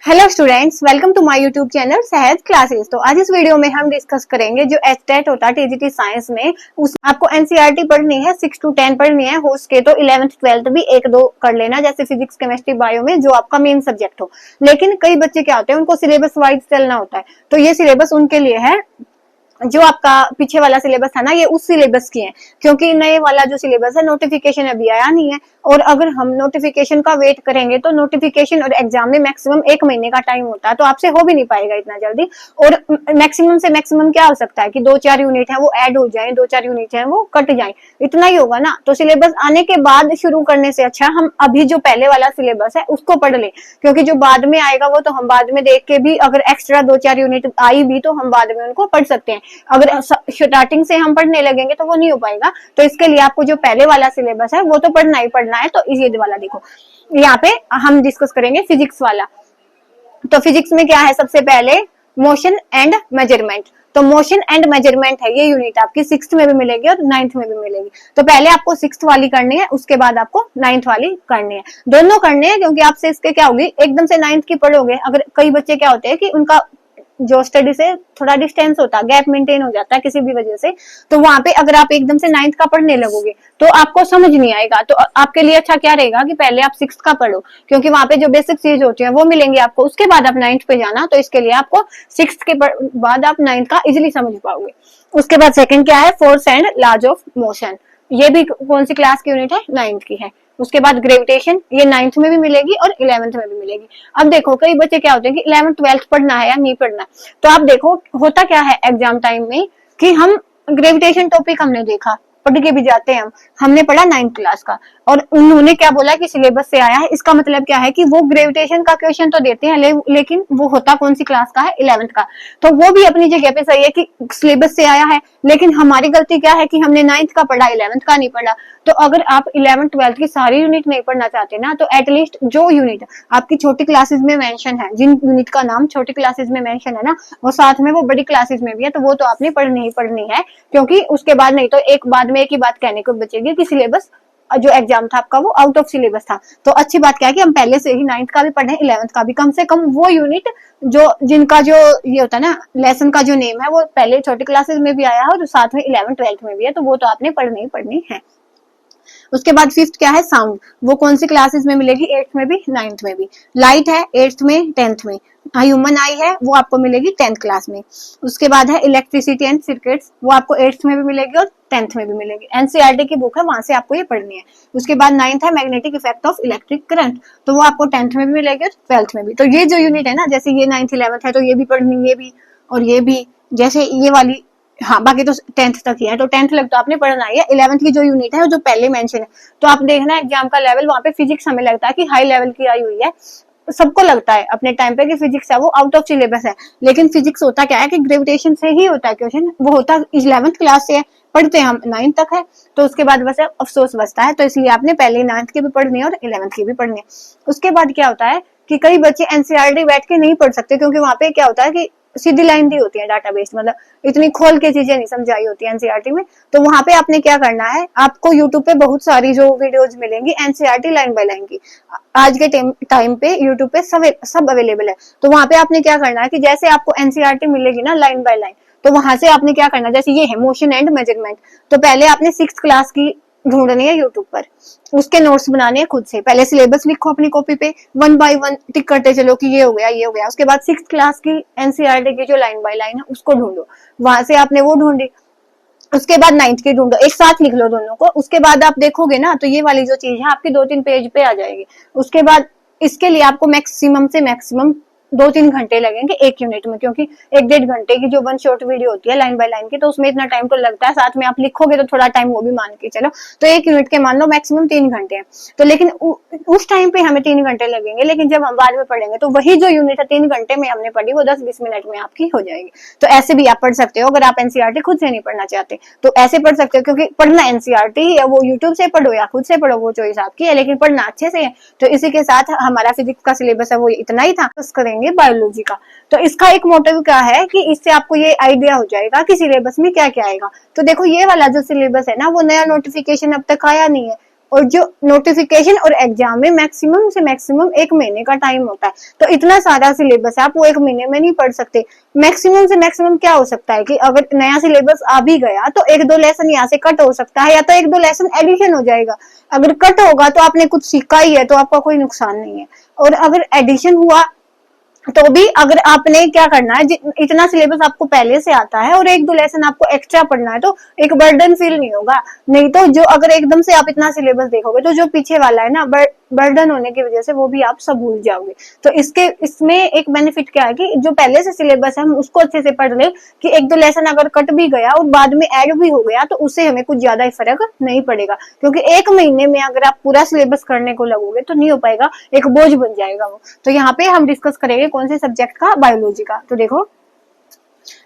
Hello students, welcome to my YouTube channel Sahaj classes. तो आज इस वीडियो में हम डिस्कस करेंगे जो एचटेट होता है टीजीटी साइंस में, उस आपको एनसीईआरटी पढ़नी है, 6 to 10 पढ़नी है, हो सके तो 11th 12th भी 1-2 कर लेना, जैसे फिजिक्स केमिस्ट्री बायो में जो आपका मेन सब्जेक्ट हो। लेकिन कई बच्चे क्या होते हैं, उनको सिलेबस वाइज चलना होता है, तो ये सिलेबस उनके लिए है। जो आपका पीछे वाला सिलेबस था ना, ये उस सिलेबस की है, क्योंकि नए वाला जो सिलेबस है नोटिफिकेशन अभी आया नहीं है। और अगर हम नोटिफिकेशन का वेट करेंगे तो नोटिफिकेशन और एग्जाम में मैक्सिमम 1 महीने का टाइम होता है, तो आपसे हो भी नहीं पाएगा इतना जल्दी। और मैक्सिमम से मैक्सिमम क्या हो सकता है कि 2-4 यूनिट है वो ऐड हो जाए, 2-4 यूनिट है वो कट जाए, इतना ही होगा ना। तो सिलेबस आने के बाद शुरू करने से अच्छा हम अभी जो पहले वाला सिलेबस है उसको पढ़ ले, क्योंकि जो बाद में आएगा वो तो हम बाद में देख के भी, अगर एक्स्ट्रा 2-4 यूनिट आई भी तो हम बाद में उनको पढ़ सकते हैं। अगर स्टार्टिंग से हम पढ़ने लगेंगे तो वो नहीं हो पाएगा। तो इसके लिए आपको जो पहले वाला सिलेबस है वो तो पढ़ना ही पढ़ना है। तो इसी वाला देखो, यहाँ पे हम डिस्कस करेंगे फिजिक्स वाला। तो फिजिक्स में क्या है, सबसे पहले मोशन एंड मेजरमेंट। तो मोशन एंड मेजरमेंट है, ये यूनिट आपकी 6th में भी मिलेगी और 9th में भी मिलेगी। तो पहले आपको 6th वाली करनी है, उसके बाद आपको 9th वाली करनी है। दोनों करनी है, क्योंकि आपसे इसके क्या होगी, एकदम से 9th की पढ़ोगे। अगर कई बच्चे क्या होते हैं कि उनका जो स्टडी से थोड़ा डिस्टेंस होता है, गैप मेंटेन हो जाता है किसी भी वजह से, तो वहां पे अगर आप एकदम से 9th का पढ़ने लगोगे तो आपको समझ नहीं आएगा। तो आपके लिए अच्छा क्या रहेगा कि पहले आप 6th का पढ़ो, क्योंकि वहां पे जो बेसिक चीज होती है वो मिलेंगी आपको, उसके बाद आप 9th पे जाना। तो इसके लिए आपको 6th के बाद आप 9th का इजिली समझ पाओगे। उसके बाद सेकंड क्या है, force and laws of motion. ये भी कौन सी क्लास की यूनिट है, 9th की है। उसके बाद ग्रेविटेशन, ये 9th में भी मिलेगी और 11th में भी मिलेगी। अब देखो कई बच्चे क्या होते हैं कि 11th 12th पढ़ना है या नहीं पढ़ना है। तो आप देखो होता क्या है एग्जाम टाइम में कि हम ग्रेविटेशन टॉपिक हमने देखा, पढ़ के भी जाते हैं हमने पढ़ा 9th क्लास का, और उन्होंने क्या बोला कि सिलेबस से आया है। इसका मतलब क्या है कि वो ग्रेविटेशन का क्वेश्चन तो देते हैं, लेकिन वो होता कौन सी क्लास का है, 11th का। तो वो भी अपनी जगह पे सही है कि सिलेबस से आया है, लेकिन हमारी गलती क्या है कि हमने 9th का पढ़ा, 11th का नहीं पढ़ा। तो अगर आप 11th 12th की सारी यूनिट नहीं पढ़ना चाहते ना, तो एटलीस्ट जो यूनिट आपकी छोटी क्लासेस में मेंशन है, जिन यूनिट का नाम छोटी क्लासेस में मेंशन है ना, वो साथ में वो बड़ी क्लासेस में भी है, तो वो तो आपने पढ़नी ही पढ़नी है। क्योंकि उसके बाद नहीं तो एक बाद में एक ही बात कहने को बचेगी कि सिलेबस जो एग्जाम था आपका वो आउट ऑफ सिलेबस था। तो अच्छी बात क्या है कि हम पहले से ही 9th का भी पढ़े, 11th का भी, कम से कम वो यूनिट जो जिनका जो ये होता है ना लेसन का जो नेम है वो पहले छोटी क्लासेस में भी आया है और साथ में 11th 12th में भी है, तो वो तो आपने पढ़नी ही पढ़नी है। उसके बाद 5th क्या है, साउंड। वो कौन सी क्लासेस में मिलेगी, 8th में भी 9th में भी। लाइट है 8th में 10th में। ह्यूमन आई है वो आपको मिलेगी 10th क्लास में। उसके बाद है इलेक्ट्रिसिटी एंड सर्किट्स, वो आपको 8th में भी मिलेगी और 10th में भी मिलेगी। एनसीईआरटी की बुक है, वहां से आपको ये पढ़नी है। उसके बाद 9th है magnetic effect of electric current, तो वो आपको 10th में भी मिलेगी और 12th में भी। तो ये जो यूनिट है ना, जैसे ये 9th 11th है तो ये भी पढ़नी, ये भी और ये भी, जैसे ये वाली, हाँ बाकी तो 10th तक ही है, तो 10th लग तो आपने पढ़ना ही है। 11th की जो यूनिट है जो पहले मेंशन है, तो आप देखना एग्जाम का लेवल, वहां पे फिजिक्स हमें लगता है कि हाई लेवल की आई हुई है, सबको लगता है अपने टाइम पे कि फिजिक्स है वो आउट ऑफ सिलेबस है। लेकिन फिजिक्स होता क्या है कि ग्रेविटेशन से ही होता है क्वेश्चन, वो होता 11th क्लास से है, पढ़ते हम 9th तक है। तो उसके बाद बस अफसोस बचता है, तो इसलिए आपने पहले 9th की भी पढ़नी है और 11th की भी पढ़नी है। उसके बाद क्या होता है कि कई बच्चे एनसीईआरटी बैठ के नहीं पढ़ सकते, क्योंकि वहां पे क्या होता है कि सीधी लाइन दी होती है डाटाबेस, मतलब इतनी खोल के चीजें नहीं समझाई होती है एनसीईआरटी में। तो वहां पे आपने क्या करना है, आपको यूट्यूब पे बहुत सारी जो वीडियोज मिलेंगी एनसीईआरटी लाइन बाय लाइन की, आज के टाइम पे यूट्यूब पे सब अवेलेबल है। तो वहां पे आपने क्या करना है कि जैसे आपको एनसीईआरटी मिलेगी ना लाइन बाय लाइन, तो वहां से आपने क्या करना है, जैसे ये है मोशन एंड मेजरमेंट, तो पहले आपने 6th क्लास की ढूंढनी है यूट्यूब पर, उसके नोट्स बनाने हैं खुद से। पहले सिलेबस लिखो अपनी कॉपी पे, 1 बाय 1 टिक करते चलो कि ये हो गया ये हो गया। उसके बाद 6th क्लास की एनसीईआरटी की जो लाइन बाय लाइन है उसको ढूंढो, वहां से आपने वो ढूंढी। उसके बाद 9th की ढूंढो, एक साथ लिख लो दोनों को। उसके बाद आप देखोगे ना तो ये वाली जो चीज है आपकी 2-3 पेज पे आ जाएगी। उसके बाद इसके लिए आपको मैक्सिमम से मैक्सिमम 2-3 घंटे लगेंगे एक यूनिट में, क्योंकि 1-1.5 घंटे की जो 1 शॉर्ट वीडियो होती है लाइन बाय लाइन की, तो उसमें इतना टाइम तो लगता है। साथ में आप लिखोगे तो थोड़ा टाइम वो भी मान के चलो, तो एक यूनिट के मान लो मैक्सिमम 3 घंटे हैं। तो लेकिन उस टाइम पे हमें 3 घंटे लगेंगे, लेकिन जब हम बाद में पढ़ेंगे तो वही जो यूनिट है 3 घंटे में हमने पढ़ी वो 10-20 मिनट में आपकी हो जाएगी। तो ऐसे भी आप पढ़ सकते हो, अगर आप एनसीईआरटी खुद से नहीं पढ़ना चाहते तो ऐसे पढ़ सकते हो, क्योंकि पढ़ना एनसीईआरटी है, वो यूट्यूब से पढ़ो या खुद से पढ़ो वो चॉइस आपकी है, लेकिन पढ़ना अच्छे से है। तो इसी के साथ हमारा फिजिक्स का सिलेबस है वो इतना ही था। करेंगे बायोलॉजी का, तो इसका एक मोटिव क्या है कि इससे आपको ये आइडिया हो जाएगा कि सिलेबस में क्या क्या आएगा। तो देखो ये वाला जो सिलेबस है ना, वो नया नोटिफिकेशन अब तक आया नहीं है, और जो नोटिफिकेशन और एग्जाम में मैक्सिमम से मैक्सिमम 1 महीने का टाइम होता है। तो इतना सारा सिलेबस है, आप वो 1 महीने में नहीं पढ़ सकते। मैक्सिमम से मैक्सिमम क्या हो सकता है कि अगर नया सिलेबस आ भी गया तो 1-2 लेसन यहाँ से कट हो सकता है, या तो 1-2 लेसन एडिशन हो जाएगा। अगर कट होगा तो आपने कुछ सीखा ही है, तो आपका कोई नुकसान नहीं है। और अगर एडिशन हुआ तो भी अगर आपने क्या करना है, इतना सिलेबस आपको पहले से आता है और 1-2 लेसन आपको एक्स्ट्रा पढ़ना है, तो एक बर्डन फील नहीं होगा। नहीं तो जो अगर एकदम से आप इतना सिलेबस देखोगे तो जो पीछे वाला है ना, बर्डन होने की वजह से वो भी आप सब भूल जाओगे। तो इसमें एक बेनिफिट क्या है कि जो पहले से सिलेबस है हम उसको अच्छे से पढ़ ले, कि 1-2 लेसन अगर कट भी गया और बाद में ऐड भी हो गया तो उससे हमें कुछ ज्यादा फर्क नहीं पड़ेगा। क्योंकि 1 महीने में अगर आप पूरा सिलेबस करने को लगोगे तो नहीं हो पाएगा, एक बोझ बन जाएगा वो। तो यहाँ पे हम डिस्कस करेंगे कौन से सब्जेक्ट का, बायोलॉजी का। तो देखो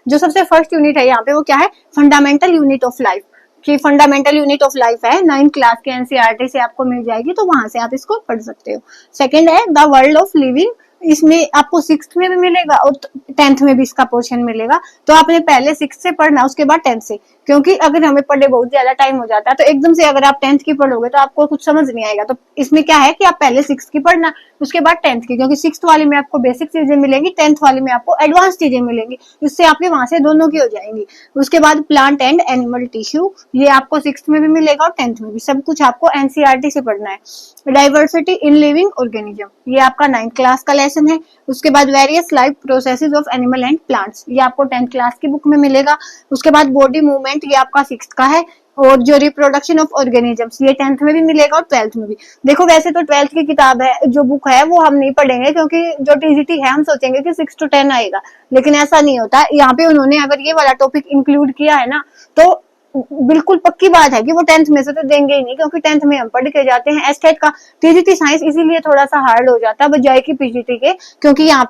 जो सबसे फर्स्ट यूनिट है यहाँ पे वो क्या है, फंडामेंटल यूनिट ऑफ लाइफ। कि फंडामेंटल यूनिट ऑफ लाइफ है, 9th क्लास के एनसीईआरटी से आपको मिल जाएगी, तो वहां से आप इसको पढ़ सकते हो। सेकंड है द वर्ल्ड ऑफ लिविंग, इसमें आपको 6th में भी मिलेगा और 10th में भी इसका पोर्शन मिलेगा। तो आपने पहले 6th से पढ़ना, उसके बाद 10th से, क्योंकि अगर हमें पढ़े बहुत ज्यादा टाइम हो जाता है तो एकदम से अगर आप 10th की पढ़ोगे तो आपको कुछ समझ नहीं आएगा। तो इसमें क्या है कि आप पहले 6th की पढ़ना, उसके बाद 10th की, क्योंकि 6th वाले में आपको बेसिक चीजें मिलेंगी, 10th वाले में आपको एडवांस चीजें मिलेंगी, इससे आपके वहां से दोनों की हो जाएंगी। उसके बाद प्लांट एंड एनिमल टिश्यू, ये आपको 6th में भी मिलेगा और 10th में भी, सब कुछ आपको एनसीईआरटी से पढ़ना है। डाइवर्सिटी इन लिविंग ऑर्गेनिज्म, ये आपका 9th क्लास का लेसन है। उसके बाद various life processes of animal and plants, ये आपको 10th क्लास की बुक में मिलेगा। उसके बाद बॉडी मूवमेंट, ये आपका 6th का है। और जो रिप्रोडक्शन ऑफ ऑर्गेनिजम्स, ये 10th में भी मिलेगा और 12th में भी। देखो वैसे तो 12th की किताब है, जो बुक है वो हम नहीं पढ़ेंगे, क्योंकि जो टीजीटी है हम सोचेंगे कि 6 to 10 आएगा, लेकिन ऐसा नहीं होता। यहाँ पे उन्होंने अगर ये वाला टॉपिक इंक्लूड किया है ना, तो बिल्कुल पक्की बात है कि वो 10th में से तो देंगे ही नहीं, क्योंकि 10th में हम पढ़ के जाते हैं। एस्टेट का टीजीटी साइंस इसीलिए थोड़ा सा हार्ड हो जाता है बजाय की पीजीटी के, क्योंकि यहाँ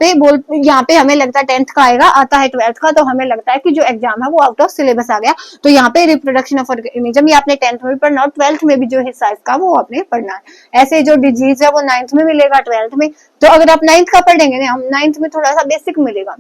पे हमें लगता है 10th का आएगा, आता है 12th का, तो हमें लगता है कि जो एग्जाम है वो आउट ऑफ सिलेबस आ गया। तो यहाँ पे रिप्रोडक्शन ऑफ ऑर्गेनिज्म ये आपने 10th में भी पढ़ना और 12th में भी जो हिस्सा इसका वो आपने पढ़ना है। ऐसे जो डिजीज है वो 9th में मिलेगा, 12th में। तो अगर आप 9th का पढ़ेंगे ना, हम 9th में थोड़ा सा बेसिक मिलेगा,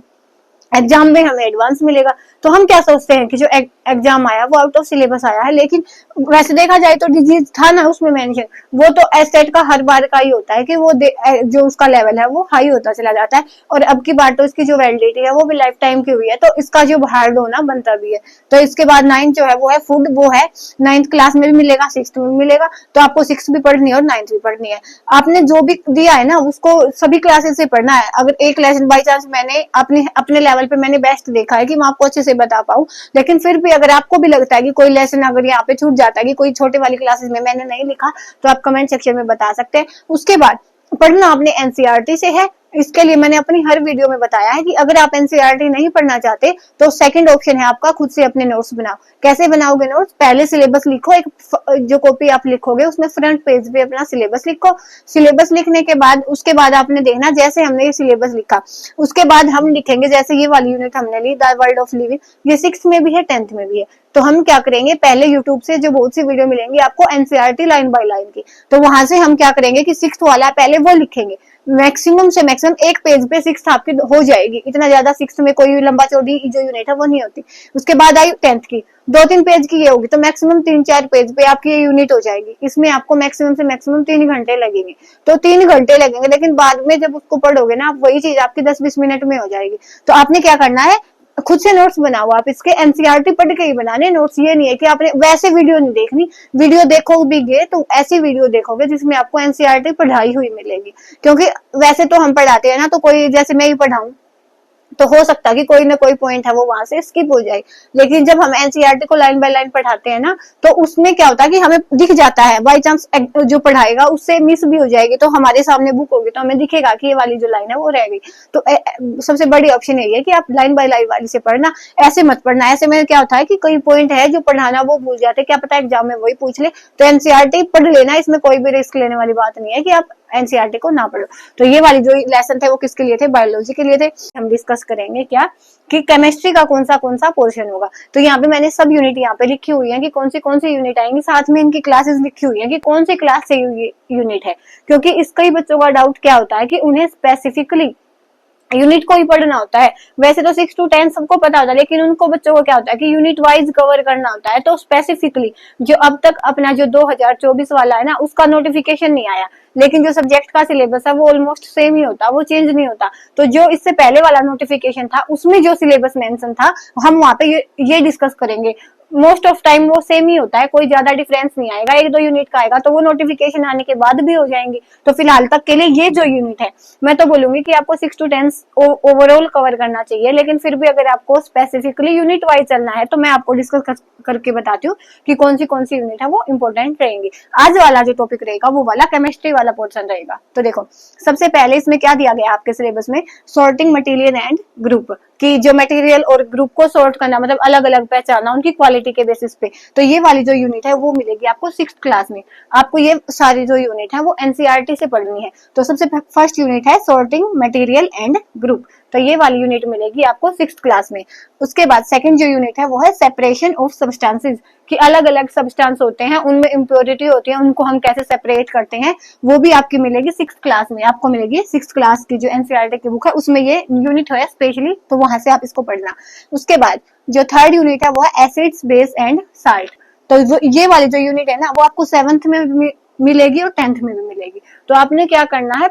एग्जाम में हमें एडवांस मिलेगा। तो हम क्या सोचते हैं कि जो एग्जाम आया वो आउट ऑफ सिलेबस आया है, लेकिन वैसे देखा जाए तो डिजीज था ना उसमें मेंशन, वो तो एस्टेट का हर बार का ही होता है कि वो जो उसका लेवल है वो हाई होता चला जाता है। और अब की बार तो इसकी जो वैलिडिटी है वो भी लाइफ टाइम की हुई है, तो इसका जो हार्ड होना बनता भी है। तो इसके बाद 9th जो है वो है फूड, वो है 9th क्लास में भी मिलेगा, 6th में भी मिलेगा। तो आपको 6th भी पढ़नी है और 9th भी पढ़नी है। आपने जो भी दिया है ना उसको सभी क्लासेस से पढ़ना है। अगर एक लेसन बाई चांस मैंने अपने लेवल पे मैंने बेस्ट देखा है कि मैं आपको अच्छे से बता पाऊं, लेकिन फिर भी अगर आपको भी लगता है कि कोई लेसन अगर यहाँ पे छूट जाता है कि कोई छोटे वाली क्लासेस में मैंने नहीं लिखा, तो आप कमेंट सेक्शन में बता सकते हैं। उसके बाद पढ़ना आपने एनसीईआरटी से है। इसके लिए मैंने अपनी हर वीडियो में बताया है कि अगर आप एनसीईआरटी नहीं पढ़ना चाहते तो सेकंड ऑप्शन है आपका खुद से अपने नोट्स बनाओ। कैसे बनाओगे नोट्स? पहले सिलेबस लिखो, एक जो कॉपी आप लिखोगे उसमें फ्रंट पेज पे अपना सिलेबस लिखो। सिलेबस लिखने के बाद उसके बाद आपने देखना जैसे हमने ये सिलेबस लिखा, उसके बाद हम लिखेंगे जैसे ये वाली यूनिट हमने ली द वर्ल्ड ऑफ लिविंग, ये 6th में भी है 10th में भी है। तो हम क्या करेंगे, पहले यूट्यूब से जो बहुत सी वीडियो मिलेंगी आपको एनसीईआरटी लाइन बाय लाइन की, तो वहां से हम क्या करेंगे कि 6th वाला पहले वो लिखेंगे। मैक्सिमम से मैक्सिमम एक पेज पे 6th आपकी हो जाएगी, इतना ज्यादा 6th में कोई लंबा चौड़ी जो यूनिट है वो नहीं होती। उसके बाद आई 10th की, 2-3 पेज की ये होगी, तो मैक्सिमम 3-4 पेज पे आपकी ये यूनिट हो जाएगी। इसमें आपको मैक्सिमम से मैक्सिमम 3 घंटे लगेंगे, तो 3 घंटे लगेंगे, लेकिन बाद में जब उसको पढ़ोगे ना आप वही चीज आपकी 10-20 मिनट में हो जाएगी। तो आपने क्या करना है, खुद से नोट्स बनाओ। आप इसके एनसीईआरटी पढ़ के ही बनाने नोट्स, ये नहीं है कि आपने वैसे वीडियो नहीं देखनी। वीडियो देखोगे तो ऐसी वीडियो देखोगे जिसमें आपको एनसीईआरटी पढ़ाई हुई मिलेगी, क्योंकि वैसे तो हम पढ़ाते हैं ना, तो कोई जैसे मैं ही पढ़ाऊं तो हो सकता है कि कोई ना कोई पॉइंट है वो वहां से स्किप हो जाए, लेकिन जब हम एनसीईआरटी को लाइन बाय लाइन पढ़ाते हैं ना तो उसमें क्या होता है कि हमें दिख जाता है, बाई चांस जो पढ़ाएगा उससे मिस भी हो जाएगी तो हमारे सामने बुक होगी तो हमें दिखेगा कि ये वाली जो लाइन है वो रह गई। तो सबसे बड़ी ऑप्शन यही है कि आप लाइन बाय लाइन वाली से पढ़ना, ऐसे मत पढ़ना। ऐसे में क्या होता है कि कोई पॉइंट है जो पढ़ाना वो भूल जाते, क्या पता एग्जाम में वही पूछ ले। तो एनसीईआरटी पढ़ लेना, इसमें कोई भी रिस्क लेने वाली बात नहीं है कि आप एनसीईआरटी को ना पढ़ो। तो ये वाली जो लेसन थे वो किसके लिए थे, बायोलॉजी के लिए थे। हम डिस्कस करेंगे क्या कि केमिस्ट्री का कौन सा पोर्शन होगा। तो यहाँ पे मैंने सब यूनिट यहाँ पे लिखी हुई है कि कौन सी यूनिट आएंगी, साथ में इनकी क्लासेस लिखी हुई है कि कौन सी क्लास से यूनिट है, क्योंकि इसका ही बच्चों का डाउट क्या होता है कि उन्हें स्पेसिफिकली यूनिट को ही पढ़ना होता है। वैसे तो 6 to 10 सबको पता होता है, लेकिन उनको बच्चों को क्या होता है कि यूनिट वाइज कवर करना होता है। तो स्पेसिफिकली जो अब तक अपना जो 2024 वाला है ना, उसका नोटिफिकेशन नहीं आया, लेकिन जो सब्जेक्ट का सिलेबस है वो ऑलमोस्ट सेम ही होता, वो चेंज नहीं होता। तो जो इससे पहले वाला नोटिफिकेशन था उसमें जो सिलेबस मेंशन था, हम वहां पे ये डिस्कस करेंगे। मोस्ट ऑफ टाइम वो सेम ही होता है, कोई ज्यादा डिफरेंस नहीं आएगा, 1-2 यूनिट का आएगा, तो वो नोटिफिकेशन आने के बाद भी हो जाएंगे। तो फिलहाल तक के लिए ये जो यूनिट है, मैं तो बोलूंगी कि आपको 6 to 10 ओवरऑल कवर करना चाहिए, लेकिन फिर भी अगर आपको स्पेसिफिकली यूनिट वाइज चलना है तो मैं आपको डिस्कस करके बताती हूँ कि कौन सी यूनिट है वो इंपॉर्टेंट रहेंगी। आज वाला जो टॉपिक रहेगा वो वाला केमिस्ट्री वाला पोर्शन रहेगा। तो देखो, सबसे पहले इसमें क्या दिया गया आपके सिलेबस में, सॉर्टिंग मटेरियल एंड ग्रुप, कि जो मटेरियल और ग्रुप को सॉर्ट करना, मतलब अलग अलग पहचानना उनकी क्वालिटी के बेसिस पे। तो ये वाली जो यूनिट है वो मिलेगी आपको 6th क्लास में। आपको ये सारी जो यूनिट है वो एनसीईआरटी से पढ़नी है। तो सबसे फर्स्ट यूनिट है सॉर्टिंग मटेरियल एंड ग्रुप, तो ये वाली यूनिट मिलेगी आपको 6th क्लास में। उसके बाद सेकंड जो यूनिट है वो है सेपरेशन ऑफ सब्सटेंसेस, कि अलग अलग सब्सटेंस होते हैं, उनमें इम्प्योरिटी होती है, उनको हम कैसे सेपरेट करते हैं, वो भी आपकी मिलेगी 6th क्लास में। आपको मिलेगी 6th क्लास की जो एनसीईआरटी की बुक है उसमें ये यूनिट है स्पेशली, तो वहां से आप इसको पढ़ना। उसके बाद जो थर्ड यूनिट है वो है एसिड्स बेस एंड साल्ट। तो ये वाली जो यूनिट है ना वो आपको 7th में भी मिलेगी और 10th में भी मिलेगी। तो आपने क्या करना है,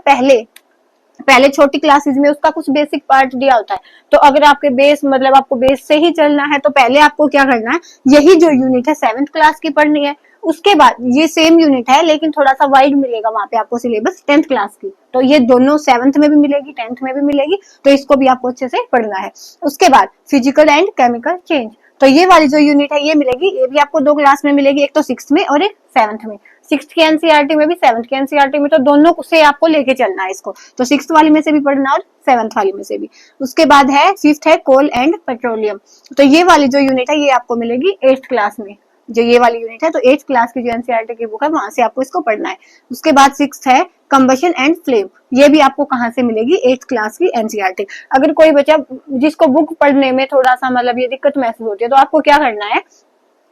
पहले छोटी क्लासेस में उसका कुछ बेसिक पार्ट दिया होता है। तो अगर आपके बेस, मतलब आपको बेस से ही चलना है, तो पहले आपको क्या करना है, यही जो यूनिट है 7th क्लास की पढ़नी है। उसके बाद ये सेम यूनिट है लेकिन थोड़ा सा वाइड मिलेगा वहां पे आपको सिलेबस 10th क्लास की। तो ये दोनों 7th में भी मिलेगी, 10th में भी मिलेगी, तो इसको भी आपको अच्छे से पढ़ना है। उसके बाद फिजिकल एंड केमिकल चेंज, तो ये वाली जो यूनिट है ये मिलेगी, ये भी आपको 2 क्लास में मिलेगी, एक तो 6th में और एक 7th में। 6th की एनसीईआरटी में भी 7th की एनसीईआरटी में, तो दोनों से आपको लेके चलना है इसको। तो 6th वाली में से भी पढ़ना और 7th वाली में से भी। उसके बाद है 5th है कोल एंड पेट्रोलियम, तो ये वाली जो यूनिट है ये आपको मिलेगी 8th क्लास में। जो ये वाली यूनिट है तो 8th क्लास की जो एनसीईआरटी की बुक है वहां से आपको इसको पढ़ना है। उसके बाद 6th है कंबशन एंड फ्लेम, ये भी आपको कहां से मिलेगी, 8th क्लास की एनसीईआरटी। अगर कोई बच्चा जिसको बुक पढ़ने में थोड़ा सा मतलब ये दिक्कत महसूस होती है, तो आपको क्या करना है,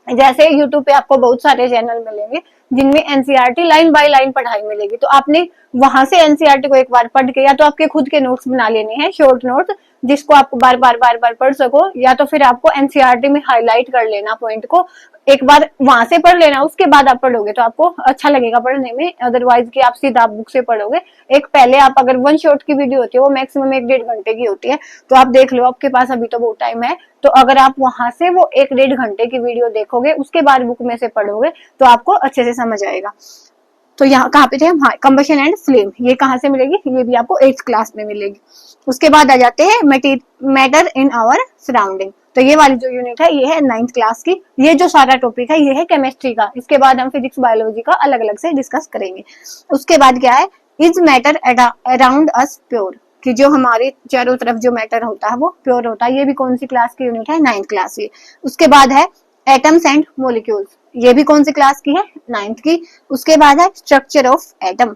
जैसे यूट्यूब पे आपको बहुत सारे चैनल मिलेंगे जिनमें एनसीईआरटी लाइन बाय लाइन पढ़ाई मिलेगी, तो आपने वहां से एनसीईआरटी को एक बार पढ़ के या तो आपके खुद के नोट्स बना लेने हैं, शॉर्ट नोट्स, जिसको आप बार बार पढ़ सको, या तो फिर आपको एनसीईआरटी में हाईलाइट कर लेना पॉइंट को, एक बार वहां से पढ़ लेना, उसके बाद आप पढ़ोगे तो आपको अच्छा लगेगा पढ़ने में। अदरवाइज कि आप सीधा बुक से पढ़ोगे, एक पहले आप अगर 1 शॉट की वीडियो होती है वो मैक्सिमम 1-1.5 घंटे की होती है, तो आप देख लो आपके पास अभी तो बहुत टाइम है, तो अगर आप वहां से वो 1-1.5 घंटे की वीडियो देखोगे उसके बाद बुक में से पढ़ोगे तो आपको अच्छे से समझ आएगा। तो यहाँ कहाँ पे थे हम, हाँ, कंबशन एंड फ्लेम, ये कहाँ से मिलेगी, ये भी आपको 8th क्लास में मिलेगी। उसके बाद आ जाते हैं मैटर इन आवर सराउंडिंग, तो ये वाली जो यूनिट है ये है 9th क्लास की। ये जो सारा टॉपिक है ये है केमिस्ट्री का, इसके बाद हम फिजिक्स बायोलॉजी का अलग अलग से डिस्कस करेंगे। उसके बाद क्या है, is matter around us pure, कि जो हमारे चारों तरफ जो मैटर होता है वो प्योर होता है, ये भी कौन सी क्लास की यूनिट है, 9th क्लास की। उसके बाद है एटम्स एंड मोलिक्यूल्स, ये भी कौन सी क्लास की है, 9th की। उसके बाद है स्ट्रक्चर ऑफ एटम,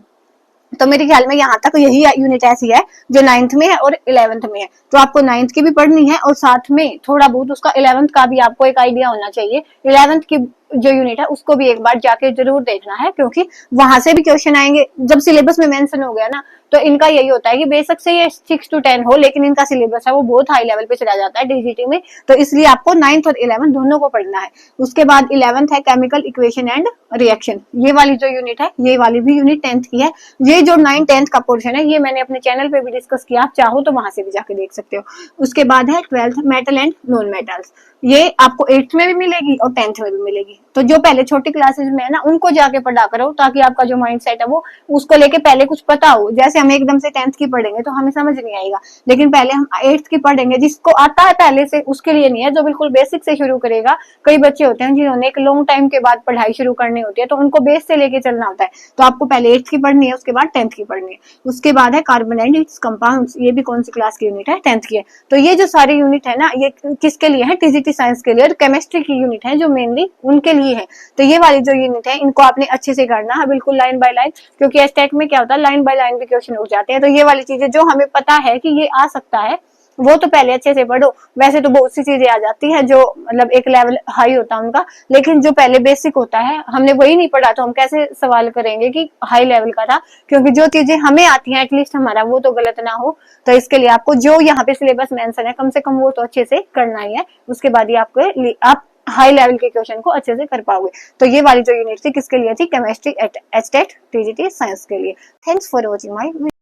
तो मेरे ख्याल में यहाँ तक यही यूनिट ऐसी है जो 9th में है और 11th में है, तो आपको 9th की भी पढ़नी है और साथ में थोड़ा बहुत उसका 11th का भी आपको एक आइडिया होना चाहिए। 11th की जो यूनिट है उसको भी एक बार जाके जरूर देखना है, क्योंकि वहां से भी क्वेश्चन आएंगे। जब सिलेबस में मेंशन हो गया ना, तो इनका यही होता है कि बेशक से ये 6 to 10 हो, लेकिन इनका सिलेबस है वो बहुत हाई लेवल पे चला जाता है डीजीटी में, तो इसलिए आपको 9th और 11th दोनों को पढ़ना है। उसके बाद 11th है केमिकल इक्वेशन एंड रिएक्शन, ये वाली जो यूनिट है ये वाली भी यूनिट 10th की है। ये जो 9-10th का पोर्शन है ये मैंने अपने चैनल पे भी डिस्कस किया, आप चाहो तो वहां से भी जाके देख सकते हो। उसके बाद है 12th metal and non metals, ये आपको 8th में भी मिलेगी और 10th में भी मिलेगी। तो जो पहले छोटी क्लासेस में है ना उनको जाके पढ़ा करो, ताकि आपका जो माइंड सेट है वो उसको लेके पहले कुछ पता हो। जैसे हम एकदम से 10th की पढ़ेंगे तो हमें समझ नहीं आएगा, लेकिन पहले हम 8th की पढ़ेंगे, जिसको आता है पहले से उसके लिए नहीं है, जो बिल्कुल बेसिक से शुरू करेगा। कई बच्चे होते हैं जिन्होंने एक लॉन्ग टाइम के बाद पढ़ाई शुरू करनी होती है, तो उनको बेस से लेके चलना होता है। तो आपको पहले 8th की पढ़नी है, उसके बाद 10th की पढ़नी है। उसके बाद है कार्बन एंड इट्स कंपाउंड्स, ये भी कौन सी क्लास की यूनिट है, 10th की है। तो ये जो सारी यूनिट है ना ये किसके लिए है, टीजीटी साइंस के लिए, और केमिस्ट्री की यूनिट है जो मेनली उनके लिए है। तो ये वाली जो यूनिट है इनको आपने अच्छे से करना है, बिल्कुल लाइन बाय लाइन, क्योंकि स्टेट में क्या होता है लाइन बाय लाइन भी क्वेश्चन उठ जाते हैं। तो ये वाली चीजें जो हमें पता है कि ये आ सकता है, वो तो पहले अच्छे से पढ़ो। वैसे तो बहुत सी चीजें आ जाती है जो मतलब एक लेवल हाई होता है उनका, लेकिन जो पहले बेसिक होता है हमने वही नहीं पढ़ा तो हम कैसे सवाल करेंगे कि हाई लेवल का था, क्योंकि जो चीजें हमें आती हैं एटलीस्ट हमारा वो तो गलत ना हो। तो इसके लिए आपको जो यहाँ पे सिलेबस मेंशन है कम से कम वो तो अच्छे से करना ही है, उसके बाद ही आपको आप हाई लेवल के क्वेश्चन को अच्छे से कर पाओगे। तो ये वाली जो यूनिट थी किसके लिए थी, केमिस्ट्री एचटेट टीजीटी साइंस के लिए। Thanks for watching my